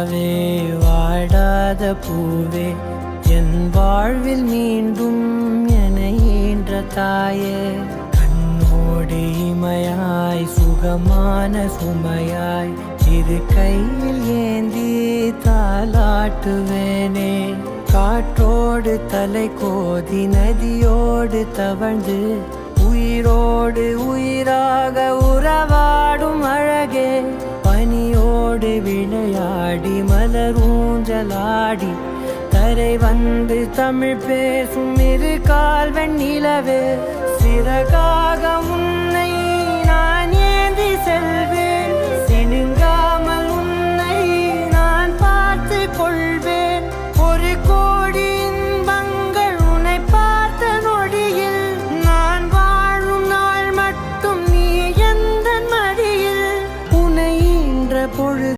நிலாவே வாடாத பூவே என் வாழ்வில் மீண்டும் என ஈன்ற தாயே கண்ணோடு இமையாய் சுகமான சுமையாய் இரு கையில் ஏந்தி தாலாட்டுவேனே காற்றோடு தலை கோதி நதியோடு தவழ்ந்து உயிரோடு உயிராக உறவாடும் அழகே பனியோடு விளையாடி மலரூஞ்சலாடி கரை வந்து தமிழ் பேசும் இரு கால் வெண்ணிலவே சிறகாக உன்னை நான் ஏந்தி செல்வேன்